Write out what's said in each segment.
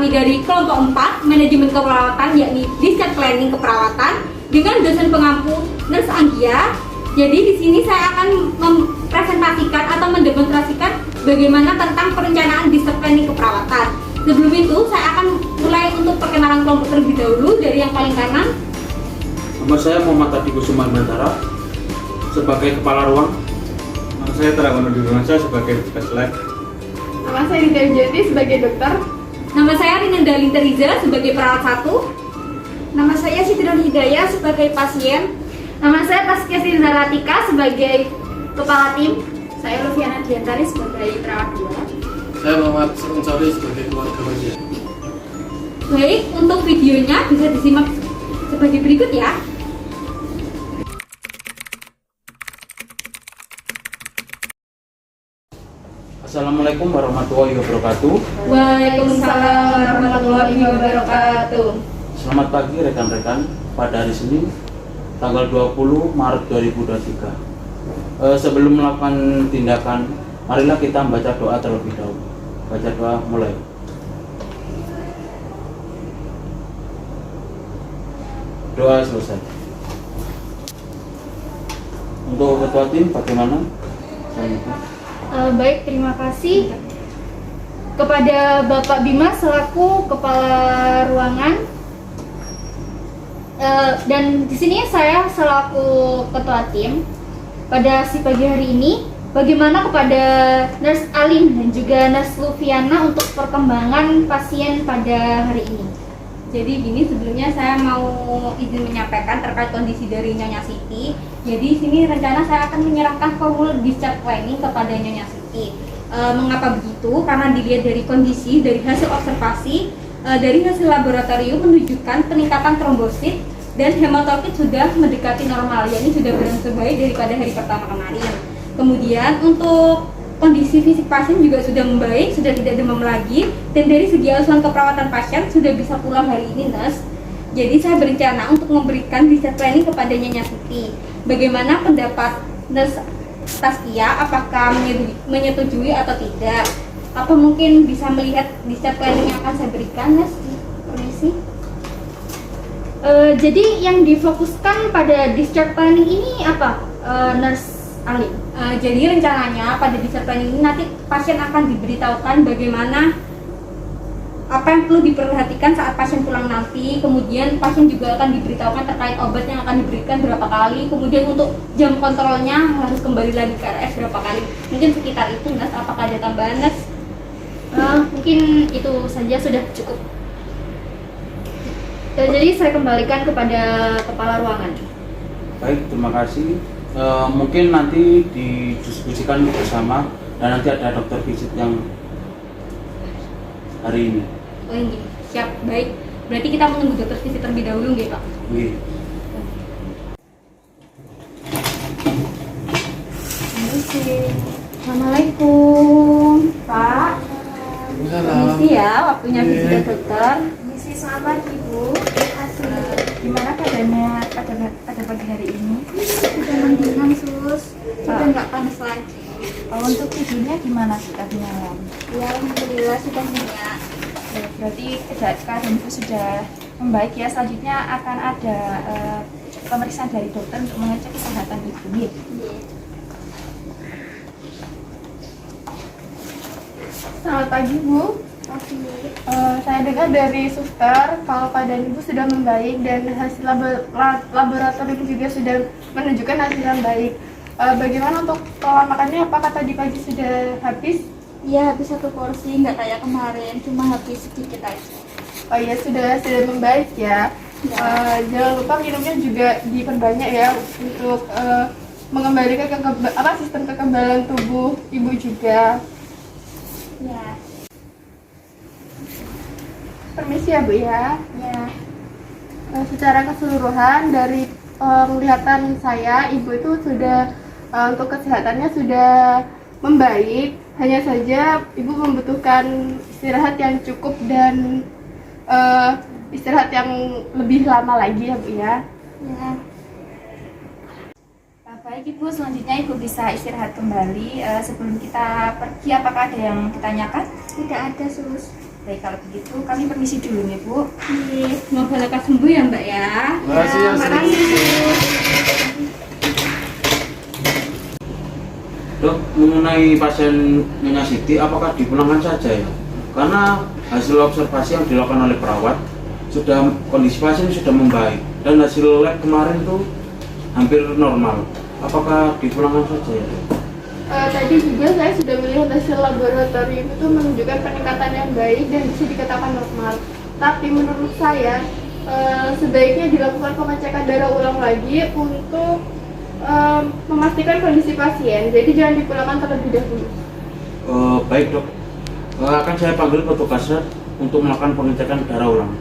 kami dari kelompok 4 manajemen keperawatan, yakni Discharge Planning Keperawatan dengan dosen pengampu Nurse Anggia. Jadi di sini saya akan mempresentasikan atau mendemonstrasikan bagaimana tentang perencanaan Discharge Planning Keperawatan. Sebelum itu saya akan mulai untuk perkenalan kelompok terlebih dahulu dari yang paling kanan. Nama saya Muhammad Tadi Kusuma Bantara sebagai kepala ruang. Nama saya Teragono Diwansyah sebagai petugas lab. Nama saya Rita Jati sebagai dokter. Nama saya Rinanda Linteriza sebagai perawat 1. Nama saya Sitron Hidayah sebagai pasien. Nama saya Taskia Zaratika sebagai kepala tim. Saya Lufiana Diantari sebagai perawat 2. Saya Muhammad Sari sebagai keluarga pasien. Baik, untuk videonya bisa disimak sebagai berikut ya. Assalamualaikum warahmatullahi wabarakatuh. Waalaikumsalam warahmatullahi wabarakatuh. Selamat pagi rekan-rekan. Pada hari Senin tanggal 20 Maret 2023. Sebelum melakukan tindakan, marilah kita membaca doa terlebih dahulu. Baca doa mulai. Doa selesai. Untuk ketua tim bagaimana? Baik, terima kasih kepada Bapak Bima selaku kepala ruangan. Dan di sini saya selaku ketua tim. Pada si pagi hari ini, bagaimana kepada Nurse Alin dan juga Nurse Lufiana untuk perkembangan pasien pada hari ini? Jadi gini, sebelumnya saya mau izin menyampaikan terkait kondisi dari Nyonya Siti. Jadi sini rencana saya akan menyerahkan formulir discharge planning kepada Nyonya Siti. Mengapa begitu? Karena dilihat dari kondisi, dari hasil observasi, dari hasil laboratorium menunjukkan peningkatan trombosit dan hematokrit sudah mendekati normal, yakni sudah berangsur baik daripada hari pertama kemarin. Kemudian untuk kondisi fisik pasien juga sudah membaik, sudah tidak demam lagi, dan dari segi asuhan keperawatan pasien sudah bisa pulang hari ini, Nurse. Jadi saya berencana untuk memberikan discharge planning kepada Nyonya Siti. Bagaimana pendapat Nurse Taskia? Apakah menyetujui atau tidak? Apa mungkin bisa melihat discharge planning yang akan saya berikan, Nurse? Permisi. Jadi yang difokuskan pada discharge planning ini apa, Nurse Alin? Jadi rencananya pada discharge planning ini nanti pasien akan diberitahukan bagaimana apa yang perlu diperhatikan saat pasien pulang nanti. Kemudian pasien juga akan diberitahukan terkait obat yang akan diberikan berapa kali. Kemudian untuk jam kontrolnya harus kembali lagi ke RS berapa kali. Mungkin sekitar itu, Nurse. Apakah ada tambahan, Nurse? Mungkin itu saja sudah cukup. Jadi saya kembalikan kepada kepala ruangan. Baik, terima kasih. Mungkin nanti didiskusikan bersama dan nanti ada dokter visit yang hari ini. Oh ini, siap, baik. Berarti kita menunggu dokter visit terlebih dahulu, nggih, Pak? Iya. Assalamualaikum, Pak. Permisi ya, waktunya visit dokter. Misi selamat pagi, Bu. Gimana keadaannya pada pagi hari ini? Sudah mendingan, Sus. Sudah nggak panas lagi. Untuk tidurnya gimana sih tadi malam? Ya, alhamdulillah sudah nyenyak. Berarti keadaan Ibu sudah membaik ya. Selanjutnya akan ada pemeriksaan dari dokter untuk mengecek kesehatan Ibu. Iya. Selamat pagi, Bu. Saya dengar dari suster kalau keadaan Ibu sudah membaik dan hasil laboratorium juga sudah menunjukkan hasil yang baik. Bagaimana untuk pola makannya? Apakah tadi pagi sudah habis? Iya, habis 1 porsi, nggak kayak kemarin, cuma habis sedikit aja. Oh iya, sudah membaik ya. Jangan lupa minumnya juga diperbanyak ya untuk mengembalikan sistem kekebalan tubuh Ibu juga. Ya. Permisi ya, Bu ya. Ya. Secara keseluruhan dari penglihatan saya, Ibu itu sudah untuk kesehatannya sudah membaik. Hanya saja Ibu membutuhkan istirahat yang cukup dan istirahat yang lebih lama lagi ya, Bu ya. Ya. Baik Ibu, selanjutnya Ibu bisa istirahat kembali. Sebelum kita pergi, apakah ada yang ditanyakan? Tidak ada, Sus. Baik, kalau begitu kami permisi dulu nih Bu. Iya, semoga lekas sembuh ya Mbak ya. Makasih ya, Dok, mengenai pasien Nyonya Siti, apakah dipulangkan saja ya? Karena hasil observasi yang dilakukan oleh perawat, kondisi pasien sudah membaik dan hasil lab kemarin tuh hampir normal. Apakah dipulangkan saja ya? Tadi juga saya sudah melihat hasil laboratorium itu menunjukkan peningkatan yang baik dan bisa dikatakan normal. Tapi menurut saya sebaiknya dilakukan pengecekan darah ulang lagi untuk memastikan kondisi pasien. Jadi jangan dipulangkan terlebih dahulu. Baik dok, akan saya panggil petugasnya untuk melakukan pengecekan darah ulang.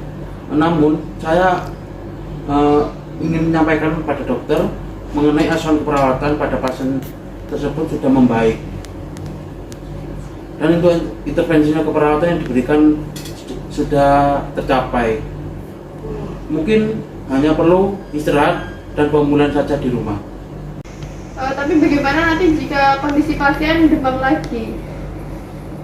Namun saya ingin menyampaikan kepada dokter mengenai asuhan perawatan pada pasien tersebut sudah membaik, dan itu intervensinya keperawatan yang diberikan sudah tercapai. Mungkin hanya perlu istirahat dan pemulihan saja di rumah. Tapi bagaimana nanti jika kondisi pasien demam lagi?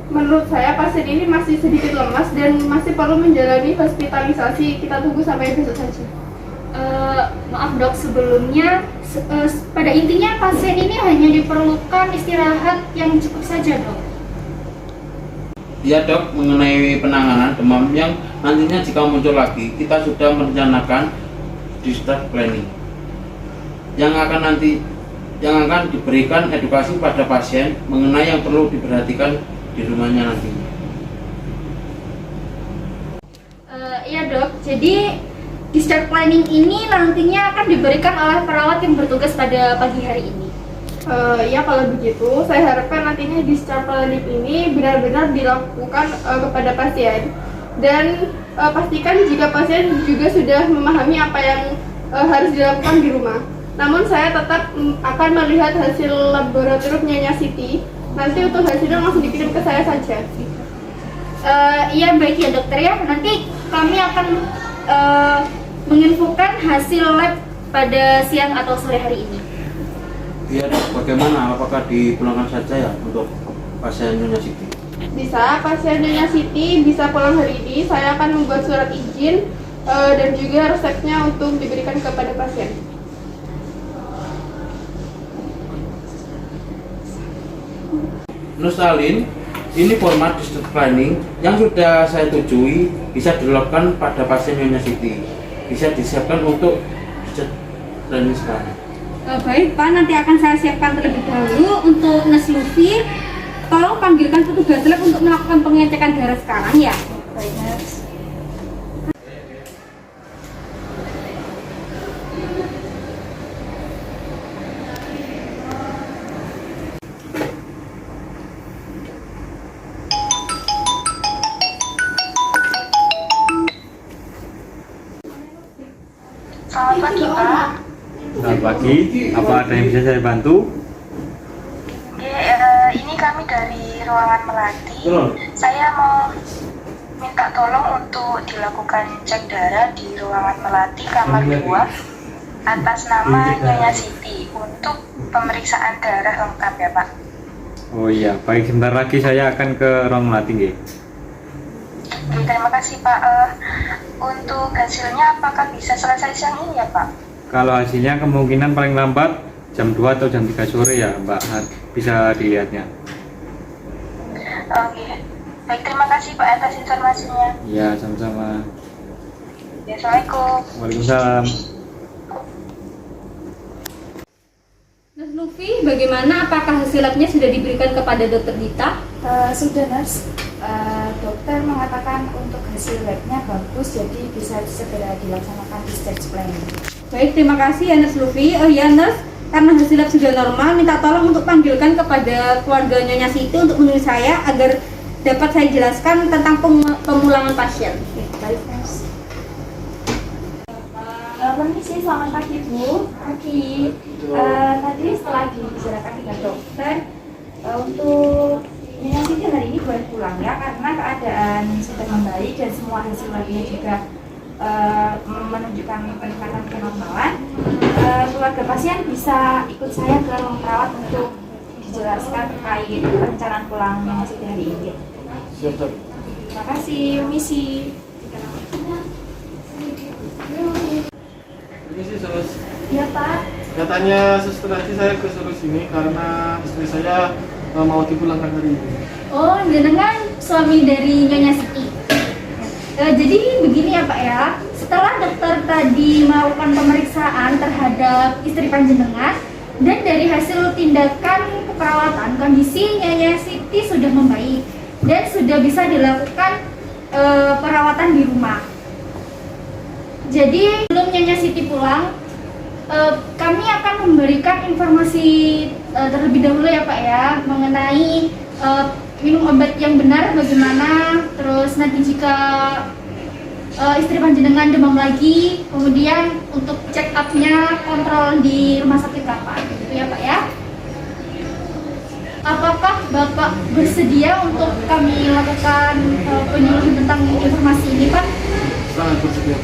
Menurut saya pasien ini masih sedikit lemas dan masih perlu menjalani hospitalisasi. Kita tunggu sampai besok saja. Maaf dok, sebelumnya pada intinya pasien ini hanya diperlukan istirahat yang cukup saja dok. Ya dok, mengenai penanganan demam yang nantinya jika muncul lagi, kita sudah merencanakan discharge planning yang akan diberikan edukasi pada pasien mengenai yang perlu diperhatikan di rumahnya nantinya. Iya dok, jadi discharge planning ini nantinya akan diberikan oleh perawat yang bertugas pada pagi hari ini. Ya kalau begitu, saya harapkan nantinya discharge planning ini benar-benar dilakukan kepada pasien dan pastikan jika pasien juga sudah memahami apa yang harus dilakukan di rumah. Namun saya tetap akan melihat hasil laboratorium Nyonya Siti. Nanti untuk hasilnya langsung dikirim ke saya saja. Iya baik ya dokter ya. Nanti kami akan menginfokan hasil lab pada siang atau sore hari ini. Iya dok, bagaimana? Apakah dipulangkan saja ya untuk pasien Nyonya Siti? Bisa, pasien Nyonya Siti bisa pulang hari ini. Saya akan membuat surat izin dan juga resepnya untuk diberikan kepada pasien. Nusalin, ini format discharge planning yang sudah saya tujui bisa dilakukan pada pasien Nyonya Siti. Bisa disiapkan untuk discharge planning sekarang. Baik Pak, nanti akan saya siapkan terlebih dahulu untuk Nurse Luffy. Tolong panggilkan petugas lab untuk melakukan pengecekan darah sekarang ya. Baik, Nurse. Selamat pagi Pak. Selamat pagi, apa ada yang bisa saya bantu? Ini kami dari ruangan Melati. Saya mau minta tolong untuk dilakukan cek darah di ruangan Melati kamar 2 atas nama Nyonya Siti untuk pemeriksaan darah lengkap ya Pak. Oh iya, baik, sebentar lagi saya akan ke ruang Melati nggih. Oke, terima kasih Pak. Untuk hasilnya apakah bisa selesai siang ini ya Pak? Kalau hasilnya kemungkinan paling lambat jam 2 atau jam 3 sore ya Mbak, bisa dilihatnya. Oke, baik, terima kasih Pak atas informasinya. Iya, sama-sama. Ya, Assalamualaikum. Waalaikumsalam. Nurse Luffy, bagaimana? Apakah hasil labnya sudah diberikan kepada Dokter Dita? Sudah Nurse. Dokter mengatakan untuk hasil labnya bagus, jadi bisa segera dilaksanakan discharge planning. Baik, terima kasih ya Nurse Luffy. Oh ya Nurse, karena hasil lab sudah normal, minta tolong untuk panggilkan kepada keluarga Nyonya Siti untuk menemui saya agar dapat saya jelaskan tentang pemulangan pasien. Baik Nurse. Permisi, selamat pagi Bu. Pagi. Tadi setelah dibicarakan dengan dokter, untuk Nyonya Siti hari ini boleh pulang ya, karena keadaan sudah membaik dan semua hasil labnya juga menunjukkan peningkatan kenormalan. Keluarga pasien bisa ikut saya ke ruang perawat untuk dijelaskan terkait perencanaan pulang Nyonya Siti hari ini. Siap dok. Terima kasih, misi. Ini sih Sus. Ya Pak. Katanya suster tadi saya kesuruh sini karena istri saya mau dipulangkan hari ini. Oh, jenengan suami dari Nyonya Siti. Jadi begini ya Pak ya, setelah dokter tadi melakukan pemeriksaan terhadap istri panjenengan dan dari hasil tindakan keperawatan kondisi Nyonya Siti sudah membaik dan sudah bisa dilakukan perawatan di rumah. Jadi sebelum Nyonya Siti pulang, kami akan memberikan informasi terlebih dahulu ya Pak ya mengenai minum obat yang benar bagaimana, terus nanti jika istri panjenengan demam lagi, kemudian untuk check up-nya kontrol di rumah sakit kapan, gitu ya Pak ya. Apakah Bapak bersedia untuk kami lakukan penyuluhan tentang informasi ini Pak? Sangat bersedia.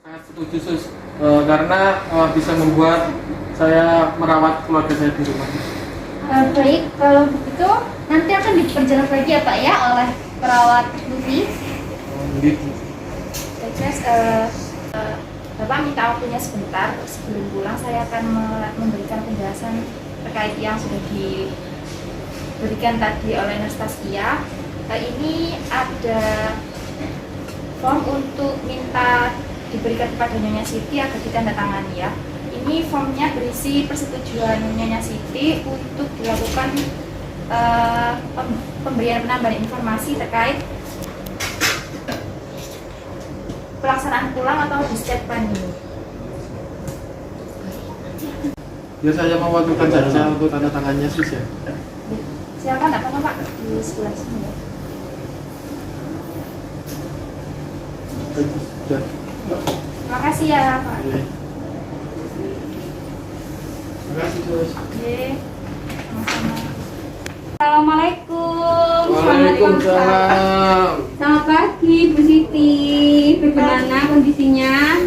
Sangat setuju Sus, karena bisa membuat saya merawat keluarga saya di rumah. Baik, kalau begitu nanti akan diperjelas lagi ya Pak ya oleh perawat Lucy. Gitu. Terus Bapak minta waktunya sebentar, sebelum pulang saya akan memberikan penjelasan terkait yang sudah diberikan tadi oleh Anastasia. Ini ada form untuk minta diberikan kepada Nyonya Siti agar ditandatangani ya. Ini formnya berisi persetujuan Nyonya Siti untuk dilakukan pemberian penambahan informasi terkait pelaksanaan pulang atau discharge plan ini. Ya saya mau waktukan saja untuk tanda tangannya Sus ya. Silakan apa Pak di sebelah sini ya. Sudah. Terima kasih ya Pak. Oke. Terima kasih Sus. Oke, sama-sama. Assalamualaikum. Waalaikumsalam. Selamat pagi Bu Siti. Bagaimana kondisinya?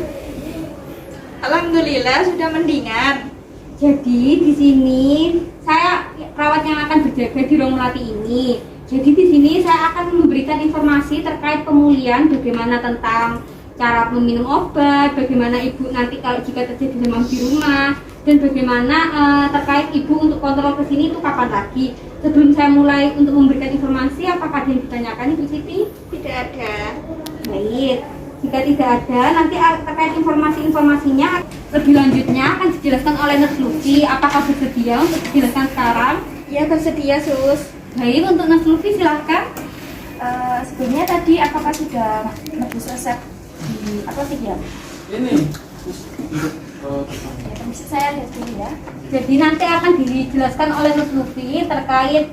Alhamdulillah sudah mendingan. Jadi di sini saya perawat yang akan berjaga di Ruang Melati ini. Jadi di sini saya akan memberikan informasi terkait pemulihan, bagaimana tentang cara meminum obat, bagaimana ibu nanti kalau jika terjadi demam di rumah, dan bagaimana terkait ibu untuk kontrol ke sini itu kapan lagi. Sebelum saya mulai untuk memberikan informasi, apakah ada yang ditanyakan Ibu Siti? Tidak ada. Baik, jika tidak ada, nanti terkait informasi-informasinya lebih lanjutnya akan dijelaskan oleh Nurse Lucy. Apakah bersedia untuk dijelaskan sekarang? Ya bersedia Sus. Baik, untuk Nurse Lucy silahkan. Sebelumnya tadi apakah sudah nebus resep di apotek ya? Ini Sus untuk Ya permisi saya lihat dulu ya. Jadi nanti akan dijelaskan oleh Nurse Lucy terkait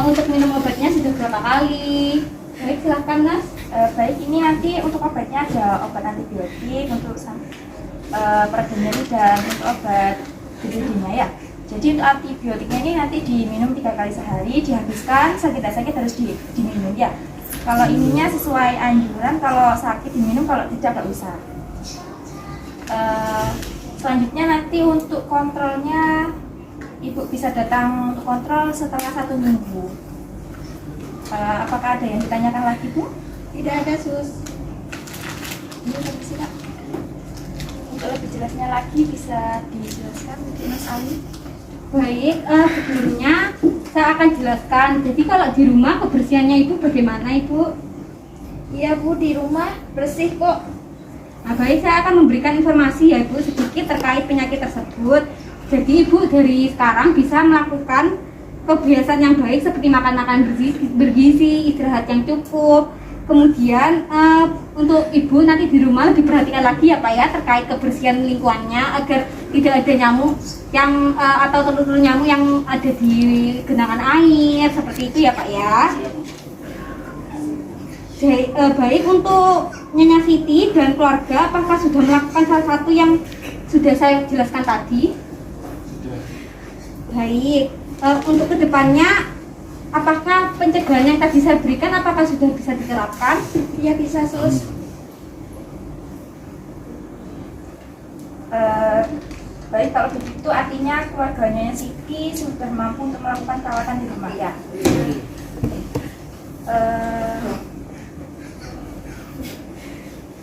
untuk minum obatnya sudah berapa kali. Baik, silahkan Nurse. Baik, ini nanti untuk obatnya ada obat antibiotik untuk peredam nyeri dan untuk obat DBD-nya ya. Jadi untuk antibiotiknya ini nanti diminum 3 kali sehari, dihabiskan, sakit harus diminum ya. Kalau ininya sesuai anjuran, kalau sakit diminum, kalau tidak nggak usah. Selanjutnya nanti untuk kontrolnya ibu bisa datang untuk kontrol setelah 1 minggu. Apakah ada yang ditanyakan lagi Bu? Tidak ada Sus. Ini permisi Kak. Untuk lebih jelasnya lagi bisa dijelaskan mungkin Mas Ali. Baik, sebelumnya saya akan jelaskan. Jadi kalau di rumah kebersihannya Ibu bagaimana Ibu? Iya Bu, di rumah bersih kok. Nah, baik, saya akan memberikan informasi ya Ibu sedikit terkait penyakit tersebut. Jadi Ibu dari sekarang bisa melakukan kebiasaan yang baik seperti makan makanan bergizi, istirahat yang cukup. Kemudian untuk Ibu nanti di rumah lebih perhatikan lagi ya Pak ya terkait kebersihan lingkungannya agar tidak ada nyamuk yang atau telur-telur nyamuk yang ada di genangan air seperti itu ya Pak ya. Baik, untuk Nyonya Siti dan keluarga apakah sudah melakukan salah satu yang sudah saya jelaskan tadi? Sudah. Baik, untuk kedepannya apakah pencegahan yang tadi saya berikan apakah sudah bisa diterapkan? Iya bisa Sus. Baik, kalau begitu artinya keluarganya Siti sudah mampu untuk melakukan perawatan di rumah ya.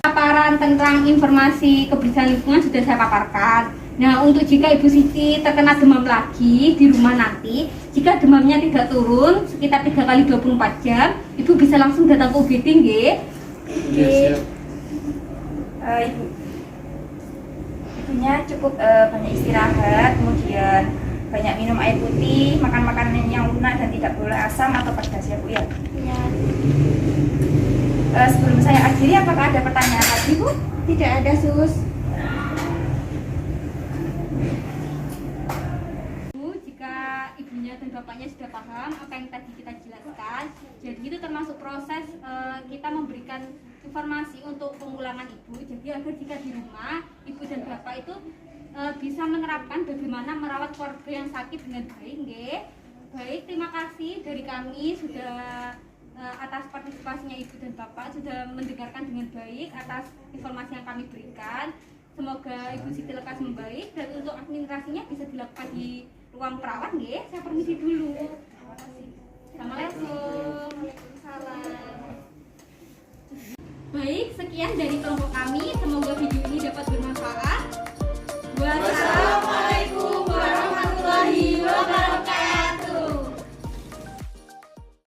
Paparan tentang informasi kebersihan lingkungan sudah saya paparkan. Nah, untuk jika Ibu Siti terkena demam lagi di rumah nanti, jika demamnya tidak turun sekitar 3 kali 24 jam, Ibu bisa langsung datang ke UGD nggih. Iya, siap. Ibunya cukup banyak istirahat, kemudian banyak minum air putih, makan makanan yang lunak dan tidak boleh asam atau pedas ya Bu ya. Ya. Sebelum saya akhiri, apakah ada pertanyaan lagi Bu? Tidak ada, Sus. Bu, jika ibunya dan bapaknya sudah paham apa yang tadi kita jelaskan, jadi itu termasuk proses kita memberikan informasi untuk pengulangan ibu. Jadi agar jika di rumah ibu dan bapak itu bisa menerapkan bagaimana merawat keluarga yang sakit dengan baik, nggih. Baik, terima kasih dari kami sudah atas partisipasinya ibu dan bapak, sudah mendengarkan dengan baik atas informasi yang kami berikan. Semoga Ibu Siti lekas membaik dan untuk administrasinya bisa dilakukan di ruang perawat, nggih. Saya permisi dulu. Terima kasih. Assalamualaikum. Waalaikumsalam. Baik, sekian dari kelompok kami. Semoga video ini dapat bermanfaat. Wassalamualaikum warahmatullahi wabarakatuh.